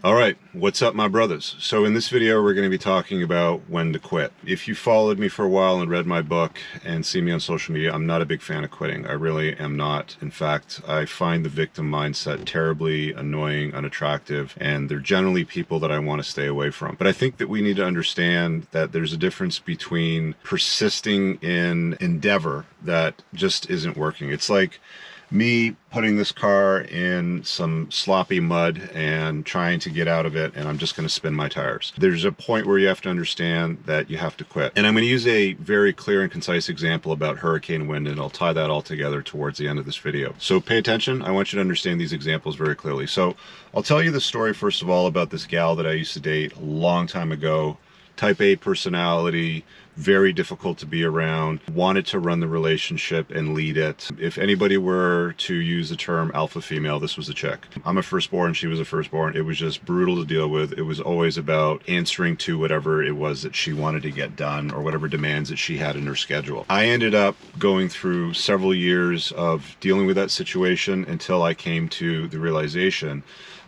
Alright, what's up my brothers? So in this video we're going to be talking about when to quit. If you followed me for a while and read my book and see me on social media, I'm not a big fan of quitting. I really am not. In fact, I find the victim mindset terribly annoying, unattractive, and they're generally people that I want to stay away from. But I think that we need to understand that there's a difference between persisting in endeavor that just isn't working. It's like me putting this car in some sloppy mud and trying to get out of it, and I'm just going to spin my tires. There's a point where you have to understand that you have to quit. And I'm going to use a very clear and concise example about hurricane wind, and I'll tie that all together towards the end of this video. So pay attention. I want you to understand these examples very clearly. So I'll tell you the story, first of all, about this gal that I used to date a long time ago. Type A personality, very difficult to be around, wanted to run the relationship and lead it. If anybody were to use the term alpha female, this was a chick. I'm a firstborn, she was a firstborn. It was just brutal to deal with. It was always about answering to whatever it was that she wanted to get done or whatever demands that she had in her schedule. I ended up going through several years of dealing with that situation until I came to the realization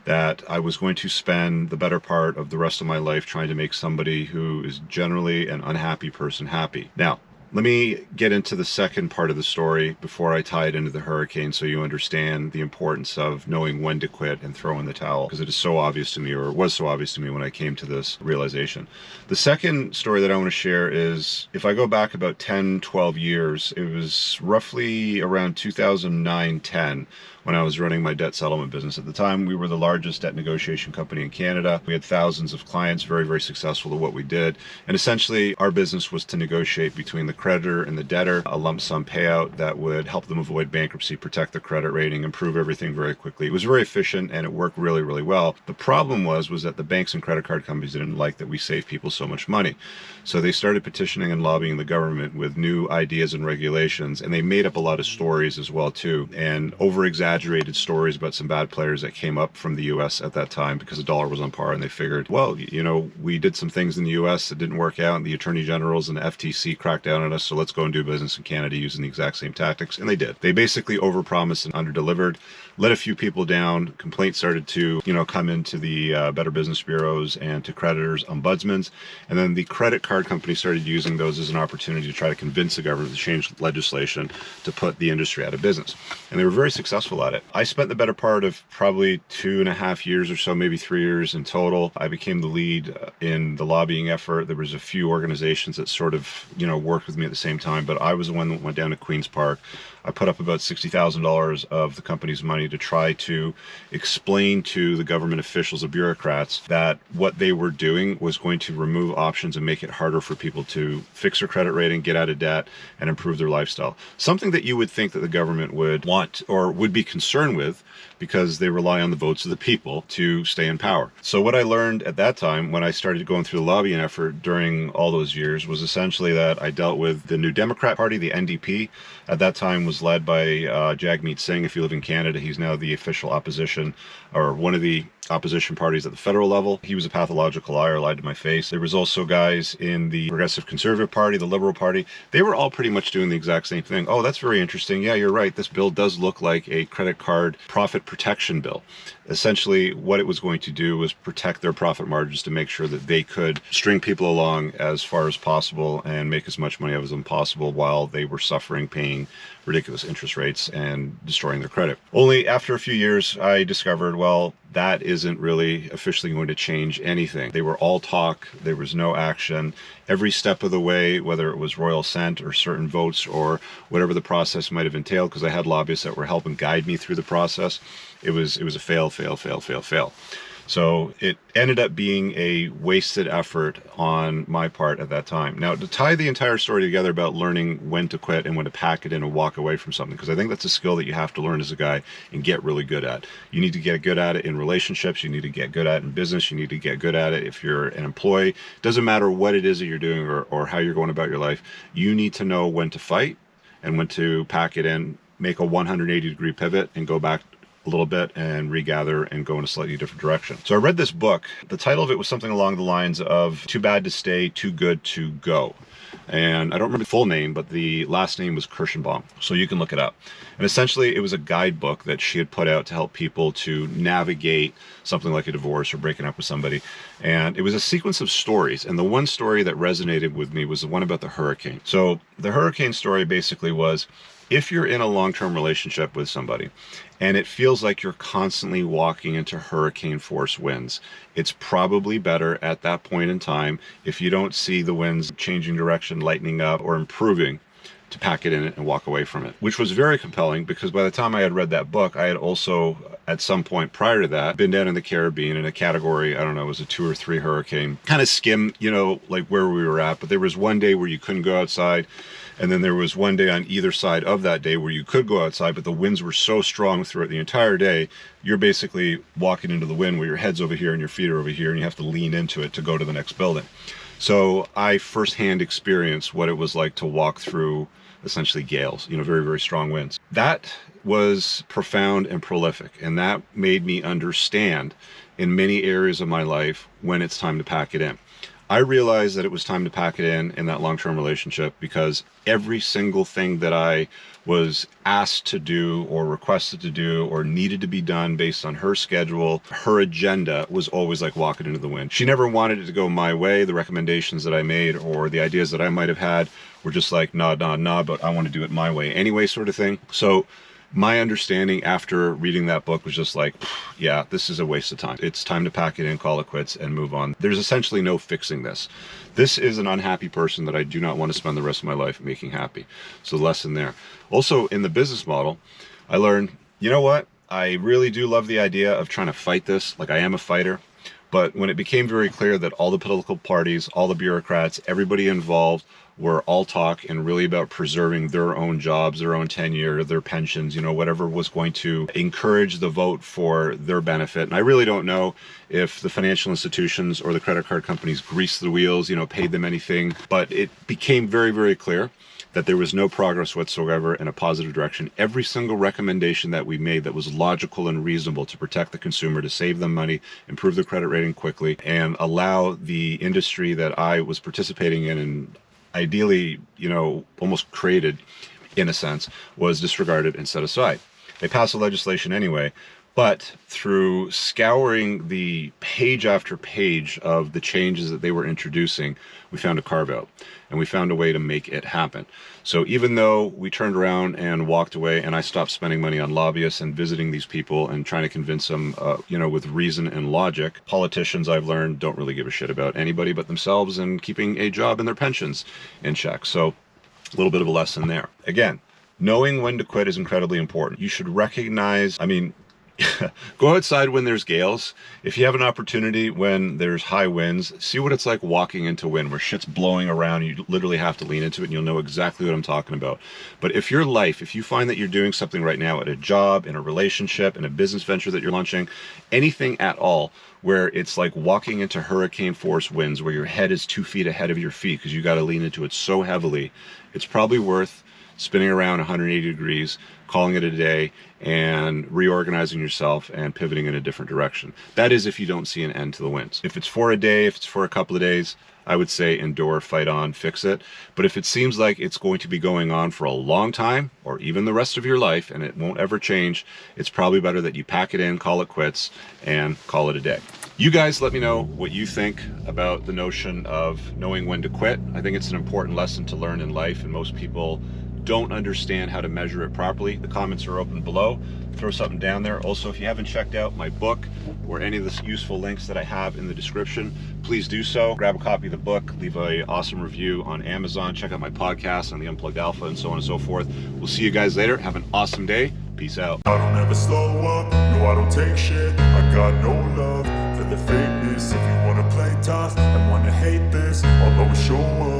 that I was going to spend the better part of the rest of my life trying to make somebody who is generally an unhappy person happy. Now, let me get into the second part of the story before I tie it into the hurricane, so you understand the importance of knowing when to quit and throw in the towel, because it is so obvious to me, or it was so obvious to me when I came to this realization. The second story that I want to share is, if I go back about 10, 12 years, it was roughly around 2009-10 when I was running my debt settlement business. At the time, we were the largest debt negotiation company in Canada. We had thousands of clients, very, very successful at what we did. And essentially, our business was to negotiate between the creditor and the debtor, a lump sum payout that would help them avoid bankruptcy, protect their credit rating, improve everything very quickly. It was very efficient and it worked really, really well. The problem was that the banks and credit card companies didn't like that we saved people so much money. So they started petitioning and lobbying the government with new ideas and regulations, and they made up a lot of stories as well too, and over-exaggerated stories about some bad players that came up from the US at that time because the dollar was on par, and they figured, well, you know, we did some things in the US that didn't work out, and the attorney generals and the FTC cracked down on us, so let's go and do business in Canada using the exact same tactics. And they did. They basically overpromised and underdelivered, let a few people down. Complaints started to, come into the Better Business Bureaus and to creditors, ombudsmans, and then the credit card companies started using those as an opportunity to try to convince the government to change legislation to put the industry out of business. And they were very successful at it. I spent the better part of probably 2.5 years or so, maybe 3 years in total. I became the lead in the lobbying effort. There was a few organizations that sort of, worked with me at the same time, but I was the one that went down to Queen's Park. I put up about $60,000 of the company's money to try to explain to the government officials, the bureaucrats, that what they were doing was going to remove options and make it harder for people to fix their credit rating, get out of debt, and improve their lifestyle. Something that you would think that the government would want or would be concerned with, because they rely on the votes of the people to stay in power. So what I learned at that time when I started going through the lobbying effort during all those years was essentially that I dealt with the New Democrat Party, the NDP. At that time was led by Jagmeet Singh. If you live in Canada, he's now the official opposition, or one of the opposition parties at the federal level. He was a pathological liar, lied to my face. There was also guys in the Progressive Conservative Party, the Liberal Party. They were all pretty much doing the exact same thing. Oh, that's very interesting. Yeah, you're right. This bill does look like a credit card profit protection bill. Essentially, what it was going to do was protect their profit margins to make sure that they could string people along as far as possible and make as much money out of them possible while they were suffering, paying ridiculous interest rates and destroying their credit. Only after a few years, I discovered, well, that isn't really officially going to change anything. They were all talk. There was no action. Every step of the way, whether it was royal assent or certain votes or whatever the process might have entailed, because I had lobbyists that were helping guide me through the process, it was a fail, fail, fail, fail, fail. So it ended up being a wasted effort on my part at that time. Now, to tie the entire story together about learning when to quit and when to pack it in and walk away from something, because I think that's a skill that you have to learn as a guy and get really good at. You need to get good at it in relationships. You need to get good at it in business. You need to get good at it if you're an employee. Doesn't matter what it is that you're doing or how you're going about your life. You need to know when to fight and when to pack it in, make a 180-degree pivot and go back a little bit and regather and go in a slightly different direction. So I read this book. The title of it was something along the lines of Too Bad to Stay, Too Good to Go. And I don't remember the full name, but the last name was Kirschenbaum, so you can look it up. And essentially, it was a guidebook that she had put out to help people to navigate something like a divorce or breaking up with somebody. And it was a sequence of stories. And the one story that resonated with me was the one about the hurricane. So the hurricane story basically was, if you're in a long-term relationship with somebody and it feels like you're constantly walking into hurricane force winds, it's probably better at that point in time, if you don't see the winds changing direction, lightening up, or improving, to pack it in and walk away from it. Which was very compelling, because by the time I had read that book, I had also, at some point prior to that, been down in the Caribbean in a category, I don't know, it was a 2 or 3 hurricane. Kind of skim, like where we were at, but there was one day where you couldn't go outside. And then there was one day on either side of that day where you could go outside, but the winds were so strong throughout the entire day, you're basically walking into the wind where your head's over here and your feet are over here, and you have to lean into it to go to the next building. So I firsthand experienced what it was like to walk through essentially gales, very, very strong winds. That was profound and prolific, and that made me understand in many areas of my life when it's time to pack it in. I realized that it was time to pack it in that long-term relationship, because every single thing that I was asked to do or requested to do or needed to be done based on her schedule, her agenda, was always like walking into the wind. She never wanted it to go my way. The recommendations that I made or the ideas that I might have had were just like, nah, but I want to do it my way anyway, sort of thing. So my understanding after reading that book was just like, yeah, this is a waste of time. It's time to pack it in, call it quits, and move on. There's essentially no fixing this. This is an unhappy person that I do not want to spend the rest of my life making happy. So the lesson there. Also, in the business model, I learned, you know what? I really do love the idea of trying to fight this. Like, I am a fighter. But when it became very clear that all the political parties, all the bureaucrats, everybody involved were all talk and really about preserving their own jobs, their own tenure, their pensions, whatever was going to encourage the vote for their benefit. And I really don't know if the financial institutions or the credit card companies greased the wheels, paid them anything, but it became very, very clear that there was no progress whatsoever in a positive direction. Every single recommendation that we made that was logical and reasonable to protect the consumer, to save them money, improve their credit rating quickly, and allow the industry that I was participating in and ideally, almost created, in a sense, was disregarded and set aside. They passed the legislation anyway, but through scouring the page after page of the changes that they were introducing, we found a carve-out, and we found a way to make it happen. So even though we turned around and walked away, and I stopped spending money on lobbyists and visiting these people and trying to convince them, with reason and logic, politicians, I've learned, don't really give a shit about anybody but themselves and keeping a job and their pensions in check. So a little bit of a lesson there. Again, knowing when to quit is incredibly important. You should recognize, go outside when there's gales. If you have an opportunity when there's high winds, see what it's like walking into wind where shit's blowing around. You literally have to lean into it, and you'll know exactly what I'm talking about. But if you find that you're doing something right now at a job, in a relationship, in a business venture that you're launching, anything at all where it's like walking into hurricane force winds where your head is 2 feet ahead of your feet because you got to lean into it so heavily, it's probably worth spinning around 180 degrees, calling it a day, and reorganizing yourself and pivoting in a different direction. That is if you don't see an end to the winds. If it's for a day, if it's for a couple of days, I would say endure, fight on, fix it. But if it seems like it's going to be going on for a long time, or even the rest of your life, and it won't ever change, it's probably better that you pack it in, call it quits, and call it a day. You guys let me know what you think about the notion of knowing when to quit. I think it's an important lesson to learn in life, and most people don't understand how to measure it properly. The comments are open below. Throw something down there. Also, if you haven't checked out my book or any of the useful links that I have in the description, please do so. Grab a copy of the book, leave an awesome review on Amazon, check out my podcast on the Unplugged Alpha, and so on and so forth. We'll see you guys later. Have an awesome day. Peace out. I don't ever slow up, no I don't take shit. I got no love for the fakeness. If you wanna play tough and wanna hate this, I'll always show up.